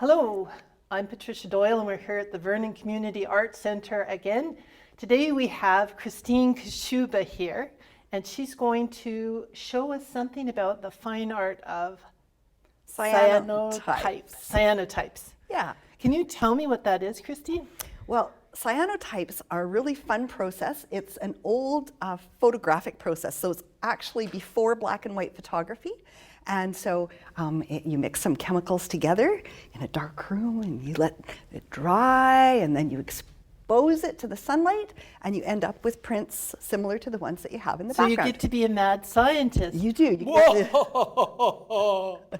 Hello, I'm Patricia Doyle and we're here at the Vernon Community Arts Centre again. Today we have Christine Kashuba here and she's going to show us something about the fine art of cyanotypes. Yeah. Can you tell me what that is, Christine? Well, cyanotypes are a really fun process. It's an old photographic process, so it's actually before black and white photography. And so you mix some chemicals together in a dark room and you let it dry and then you expose it to the sunlight and you end up with prints similar to the ones that you have in the background. So you get to be a mad scientist. You do.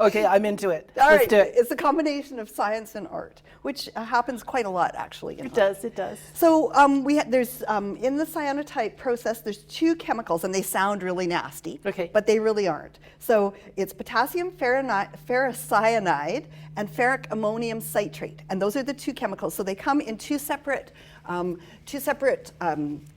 Okay, I'm into it. Let's do it. It's a combination of science and art, which happens quite a lot actually. It does. So there's in the cyanotype process, there's two chemicals, and they sound really nasty, okay, but they really aren't. So it's potassium ferrocyanide and ferric ammonium citrate, and those are the two chemicals. So they come in two separate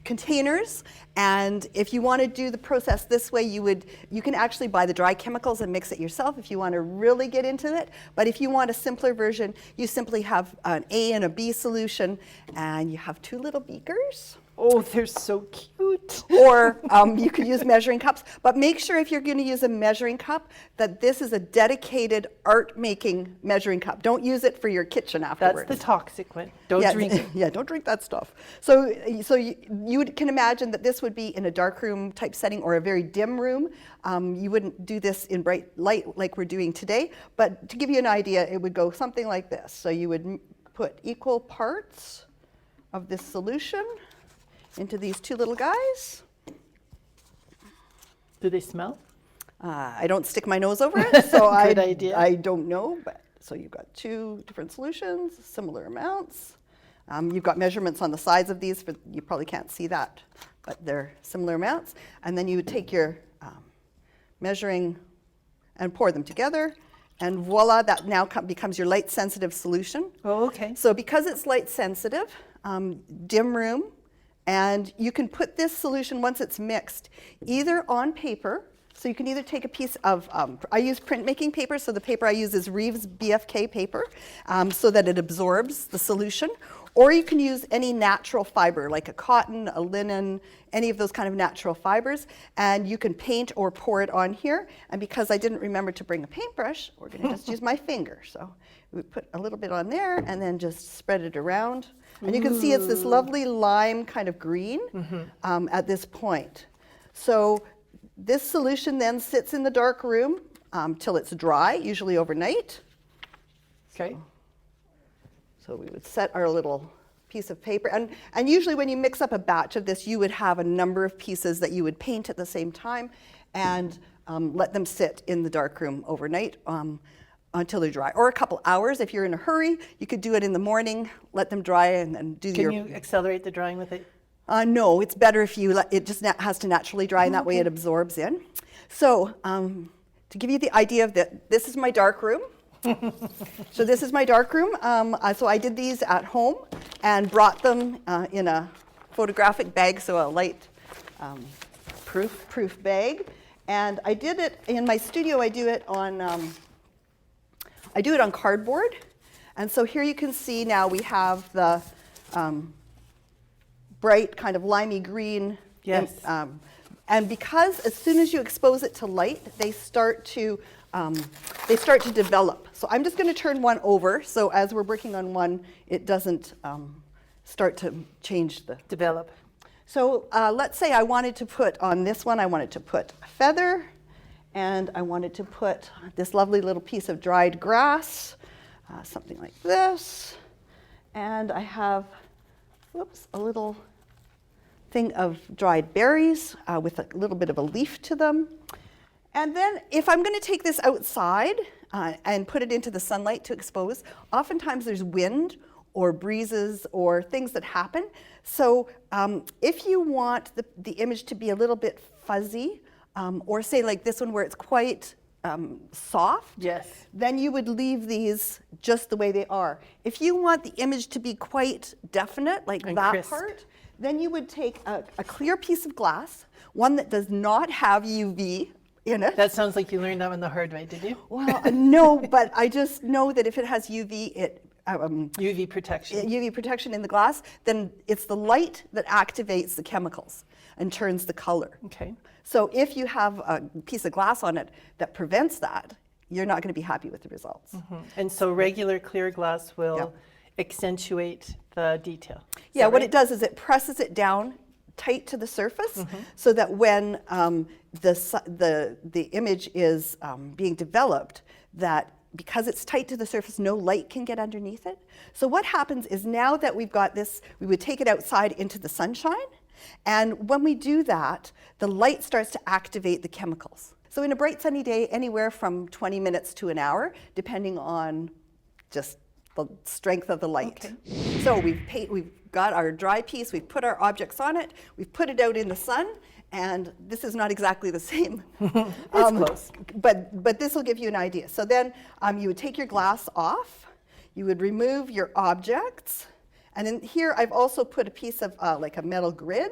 containers, and if you want to do the process this way, you can actually buy the dry chemicals and mix it yourself if you want to really get into it. But if you want a simpler version, you simply have an A and a B solution, and you have two little beakers. Oh, they're so cute. Or you could use measuring cups, but make sure if you're going to use a measuring cup that this is a dedicated art-making measuring cup. Don't use it for your kitchen afterwards. That's the toxic one. Don't drink it. Yeah, don't drink that stuff. So you can imagine that this would be in a dark room type setting or a very dim room. You wouldn't do this in bright light like we're doing today, but to give you an idea, it would go something like this. So you would put equal parts of this solution into these two little guys. Do they smell? I don't stick my nose over it, so Good idea. I don't know. But so you've got two different solutions, similar amounts. You've got measurements on the sides of these. You probably can't see that, but they're similar amounts. And then you would take your measuring and pour them together. And voila, that now becomes your light sensitive solution. Oh, okay. So because it's light sensitive, dim room, and you can put this solution, once it's mixed, either on paper. So you can either take a piece of, I use printmaking paper, so the paper I use is Reeves BFK paper, so that it absorbs the solution. Or you can use any natural fiber, like a cotton, a linen, any of those kind of natural fibers, and you can paint or pour it on here. And because I didn't remember to bring a paintbrush, we're going to just use my finger. So we put a little bit on there and then just spread it around. And you can see it's this lovely lime kind of green at this point. So this solution then sits in the dark room till it's dry, usually overnight. Okay. So we would set our little piece of paper. And usually when you mix up a batch of this, you would have a number of pieces that you would paint at the same time and let them sit in the dark room overnight. Until they're dry, or a couple hours. If you're in a hurry, you could do it in the morning, let them dry, and then do Can you accelerate the drying with it? No, it's better if you it just has to naturally dry, and that way it absorbs in. So to give you the idea of that, this is my dark room. So this is my dark room. So I did these at home and brought them in a photographic bag, so a light proof bag. And I did it in my studio. I do it on cardboard. And so here you can see now we have the bright kind of limey green. Yes. And because as soon as you expose it to light, they start to develop. So I'm just going to turn one over. So as we're working on one, it doesn't start to change the develop. So let's say I wanted to put on this one, I wanted to put a feather. And I wanted to put this lovely little piece of dried grass, something like this. And I have, a little thing of dried berries with a little bit of a leaf to them. And then if I'm going to take this outside and put it into the sunlight to expose, oftentimes there's wind or breezes or things that happen. So if you want the image to be a little bit fuzzy, or say like this one where it's quite soft, yes, then you would leave these just the way they are. If you want the image to be quite definite, like and that crisp part, then you would take a clear piece of glass, one that does not have UV in it. That sounds like you learned that one the hard way, did you? Well, no, but I just know that if it has UV protection. UV protection in the glass, then it's the light that activates the chemicals and turns the color. Okay. So if you have a piece of glass on it that prevents that, you're not going to be happy with the results. And so regular clear glass will accentuate the detail. Yeah, what it does is it presses it down tight to the surface so that when the image is being developed, that because it's tight to the surface, no light can get underneath it. So what happens is now that we've got this, we would take it outside into the sunshine. And when we do that, the light starts to activate the chemicals. So in a bright sunny day, anywhere from 20 minutes to an hour, depending on just the strength of the light. Okay. So we've got our dry piece, we've put our objects on it, we've put it out in the sun, and this is not exactly the same. It's close. But this will give you an idea. So then you would take your glass off, you would remove your objects, and then here I've also put a piece of like a metal grid.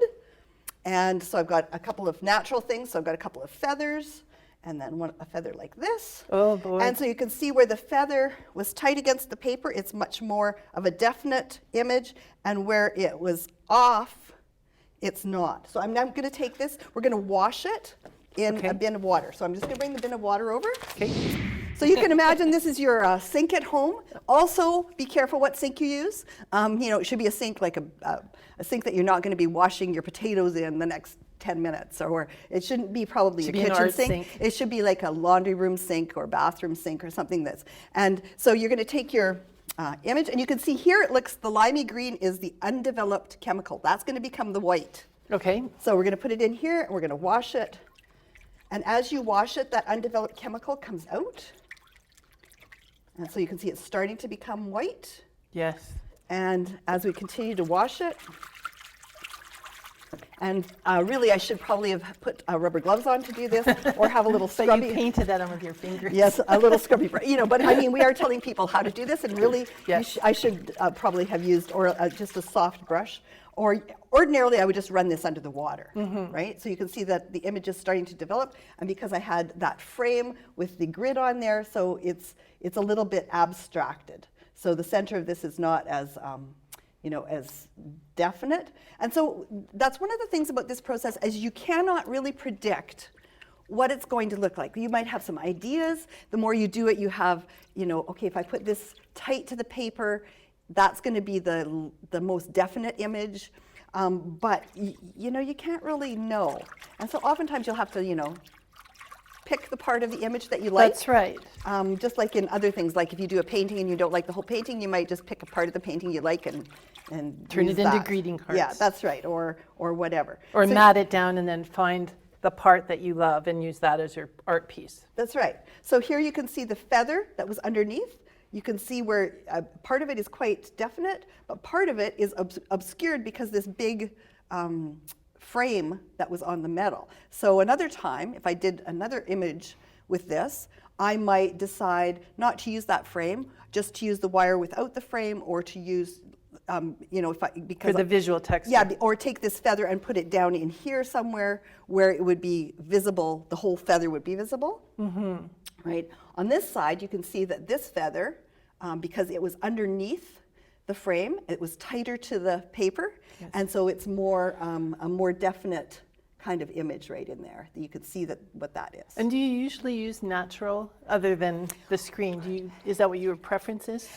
And so I've got a couple of natural things. So I've got a couple of feathers and then a feather like this. Oh boy. And so you can see where the feather was tight against the paper, it's much more of a definite image. And where it was off, it's not. So I'm now going to take this, we're going to wash it in a bin of water. So I'm just going to bring the bin of water over. Okay. So you can imagine this is your sink at home. Also, be careful what sink you use. It should be a sink like a sink that you're not going to be washing your potatoes in the next 10 minutes, or it shouldn't be probably a kitchen sink. It should be like a laundry room sink or bathroom sink or something and so you're going to take your image, and you can see here it looks, the limey green is the undeveloped chemical. That's going to become the white. Okay. So we're going to put it in here, and we're going to wash it. And as you wash it, that undeveloped chemical comes out. And so you can see it's starting to become white. Yes. And as we continue to wash it, and really I should probably have put rubber gloves on to do this, or have a little scrubby. But you painted that on with your fingers. Yes, a little scrubby, but I mean, we are telling people how to do this, and really, yes. I should probably have used just a soft brush, or ordinarily I would just run this under the water, right? So you can see that the image is starting to develop, and because I had that frame with the grid on there, so it's a little bit abstracted. So the center of this is not as as definite. And so that's one of the things about this process, is you cannot really predict what it's going to look like. You might have some ideas. The more you do it, you have, okay, if I put this tight to the paper, that's going to be the most definite image. But you can't really know. And so oftentimes you'll have to, pick the part of the image that you like. That's right. Just like in other things, like if you do a painting and you don't like the whole painting, you might just pick a part of the painting you like and turn use it into that. greeting cards. Yeah, that's right, or whatever. Or mat it down and then find the part that you love and use that as your art piece. That's right. So here you can see the feather that was underneath. You can see where part of it is quite definite, but part of it is obscured because this big frame that was on the metal. So another time, if I did another image with this, I might decide not to use that frame, just to use the wire without the frame, or to use, because for the visual texture. Yeah, or take this feather and put it down in here somewhere where it would be visible, the whole feather would be visible. Right? On this side, you can see that this feather, because it was underneath the frame, it was tighter to the paper, yes. And so it's more a more definite kind of image right in there. You can see what that is. And do you usually use natural other than the screen? Is that what your preference is?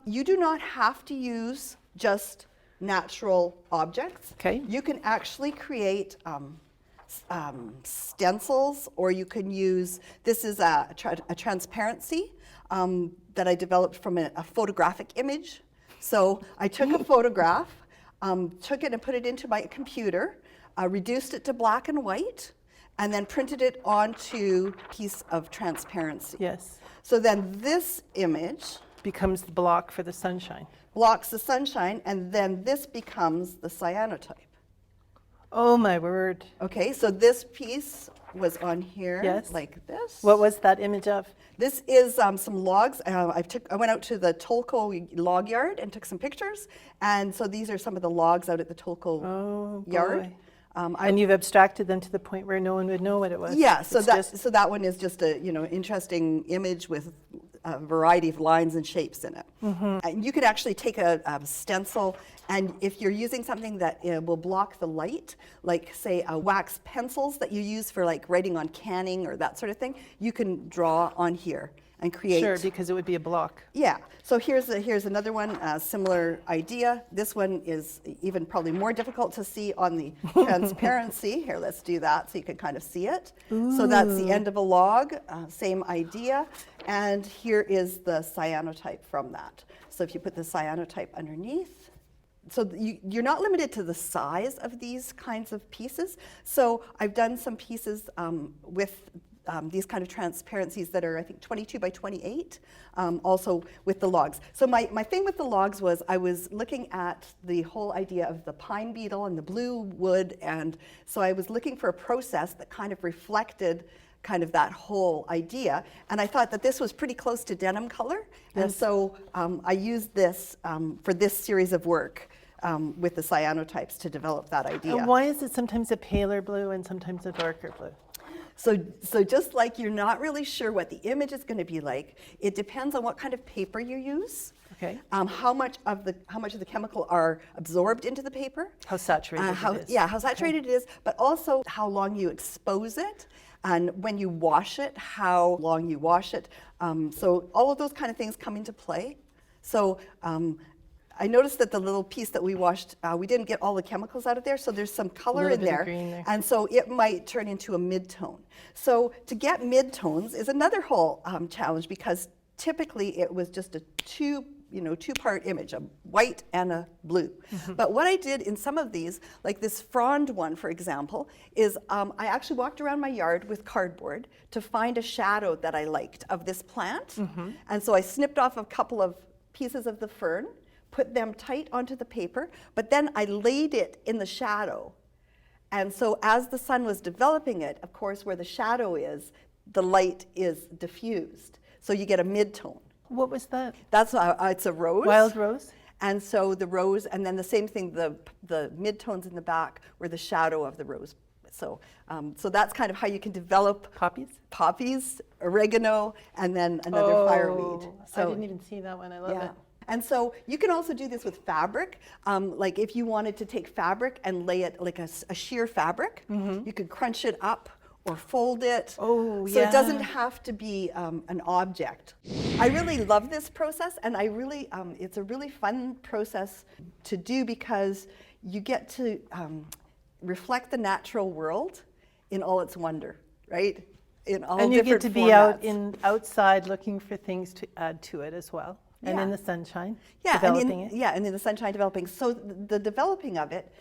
You do not have to use just natural objects. Okay. You can actually create stencils, or you can use, this is a transparency that I developed from a photographic image. So I took a photograph, took it and put it into my computer, reduced it to black and white, and then printed it onto a piece of transparency. Yes. So then this image becomes the block for the sunshine. Blocks the sunshine, and then this becomes the cyanotype. Oh my word. Okay, so this piece was on here, yes. Like this. What was that image of? This is some logs. I went out to the Tolko log yard and took some pictures, and so these are some of the logs out at the Tolko yard. And you've abstracted them to the point where no one would know what it was. Yeah, so It's so that one is just a interesting image with a variety of lines and shapes in it. And you could actually take a stencil, and if you're using something that will block the light, like say wax pencils that you use for like writing on canning or that sort of thing, you can draw on here and create. Sure, because it would be a block. Yeah, so here's another one, similar idea. This one is even probably more difficult to see on the transparency. Here, let's do that so you can kind of see it. Ooh. So that's the end of a log, same idea. And here is the cyanotype from that. So if you put the cyanotype underneath, so you're not limited to the size of these kinds of pieces. So I've done some pieces with these kind of transparencies that are, I think, 22 by 28, also with the logs. So my thing with the logs was I was looking at the whole idea of the pine beetle and the blue wood, and so I was looking for a process that kind of reflected kind of that whole idea, and I thought that this was pretty close to denim color, and so I used this for this series of work with the cyanotypes to develop that idea. And why is it sometimes a paler blue and sometimes a darker blue? So just like you're not really sure what the image is going to be like, it depends on what kind of paper you use. Okay. How much of the chemical are absorbed into the paper. How saturated it is. Yeah, how saturated it is, but also how long you expose it, and when you wash it, how long you wash it. So all of those kind of things come into play. So I noticed that the little piece that we washed, we didn't get all the chemicals out of there, so there's some color in there, green there. and so it might turn into a mid-tone. So to get mid-tones is another whole challenge, because typically it was just a two-part image, a white and a blue. But what I did in some of these, like this frond one, for example, is I actually walked around my yard with cardboard to find a shadow that I liked of this plant, and so I snipped off a couple of pieces of the fern, put them tight onto the paper, but then I laid it in the shadow. And so as the sun was developing it, of course, where the shadow is, the light is diffused. So you get a mid-tone. What was that? That's it's a rose. Wild rose? And so the rose, and then the same thing, the mid-tones in the back were the shadow of the rose. So that's kind of how you can develop poppies, oregano, and then another fireweed. So I didn't even see that one. I love it. And so you can also do this with fabric. Like if you wanted to take fabric and lay it like a sheer fabric, you could crunch it up or fold it. Oh, so it doesn't have to be an object. I really love this process, and it's a really fun process to do because you get to reflect the natural world in all its wonder, right? In all and you get different to be formats. outside looking for things to add to it as well. And in the sunshine, developing it. Yeah, and in the sunshine developing. So the developing of it,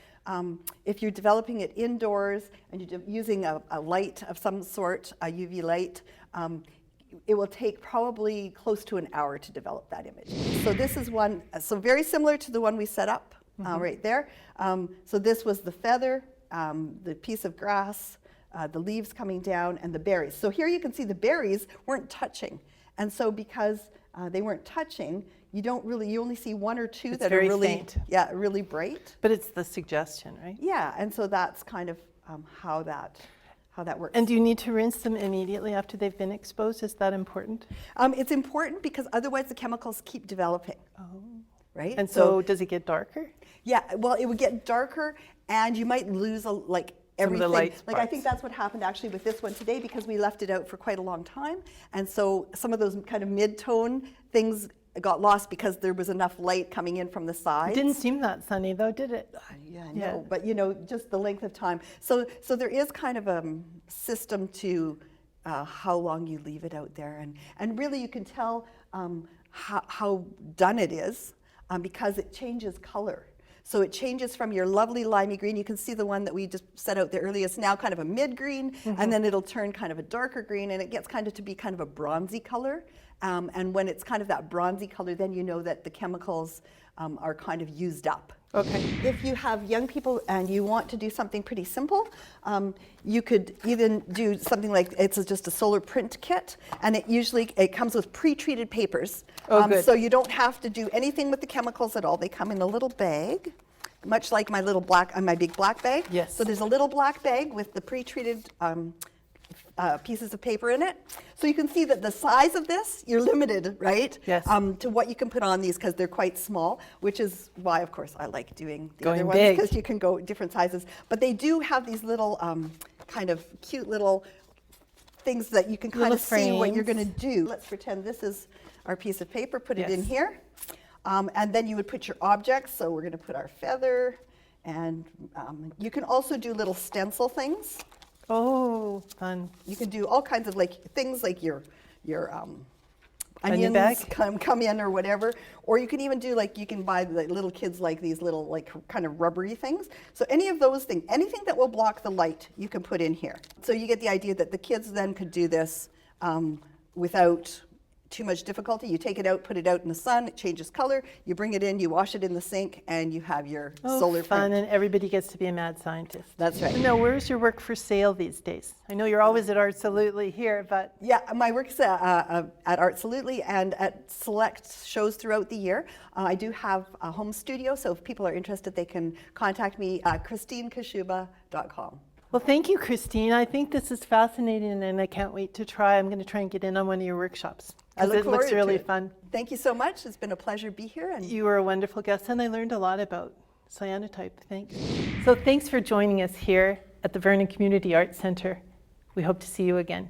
if you're developing it indoors and you're using a light of some sort, a UV light, it will take probably close to an hour to develop that image. So this is one, so very similar to the one we set up right there. So this was the feather, the piece of grass, the leaves coming down, and the berries. So here you can see the berries weren't touching. And so because they weren't touching, you only see one or two that are really faint. Yeah, really bright. But it's the suggestion, right? Yeah, and so that's kind of how that works. And do you need to rinse them immediately after they've been exposed? Is that important? It's important because otherwise the chemicals keep developing. Oh. Right? And so does it get darker? Yeah, well, it would get darker, and you might lose everything. Some of the light I think that's what happened actually with this one today, because we left it out for quite a long time, and so some of those kind of mid-tone things got lost because there was enough light coming in from the sides. It didn't seem that sunny though, did it? Yeah, I know, but just the length of time. So there is kind of a system to how long you leave it out there, and really you can tell how done it is because it changes color. So it changes from your lovely limey green. You can see the one that we just set out there earlier. It's now kind of a mid-green, and then it'll turn kind of a darker green, and it gets kind of to be kind of a bronzy color. And when it's kind of that bronzy color, then you know that the chemicals are kind of used up. Okay. If you have young people and you want to do something pretty simple, you could even do something like, it's just a solar print kit, and it comes with pre-treated papers. Oh, good. So you don't have to do anything with the chemicals at all. They come in a little bag. much like my little my big black bag. Yes. So there's a little black bag with the pre-treated pieces of paper in it. So you can see that the size of this, you're limited, right? Yes. To what you can put on these because they're quite small, which is why, of course, I like doing the Going other ones big. because you can go different sizes. But they do have these little kind of cute little things that you can kind Little of see what you're frames. going to do. Let's pretend this is our piece of paper, put it in Yes. here. And then you would put your objects. So we're going to put our feather. And you can also do little stencil things. Oh, fun. You can do all kinds of things like your Onion onions bag? come in or whatever. Or you can even do you can buy little kids these little kind of rubbery things. So any of those things, anything that will block the light, you can put in here. So you get the idea that the kids then could do this without too much difficulty. You take it out, put it out in the sun, it changes color, you bring it in, you wash it in the sink, and you have your solar fun, print. and everybody gets to be a mad scientist. That's right. Now, where's your work for sale these days? I know you're always at Artsalutely here, but Yeah, my work's at Artsalutely and at select shows throughout the year. I do have a home studio, so if people are interested, they can contact me at ChristineKashuba.com. well, thank you, Christine. I think this is fascinating, and I can't wait to try. I'm going to try and get in on one of your workshops I because look it forward looks to really it. fun. Thank you so much. It's been a pleasure to be here. And You were a wonderful guest, and I learned a lot about cyanotype. Thanks. So thanks for joining us here at the Vernon Community Arts Centre. We hope to see you again.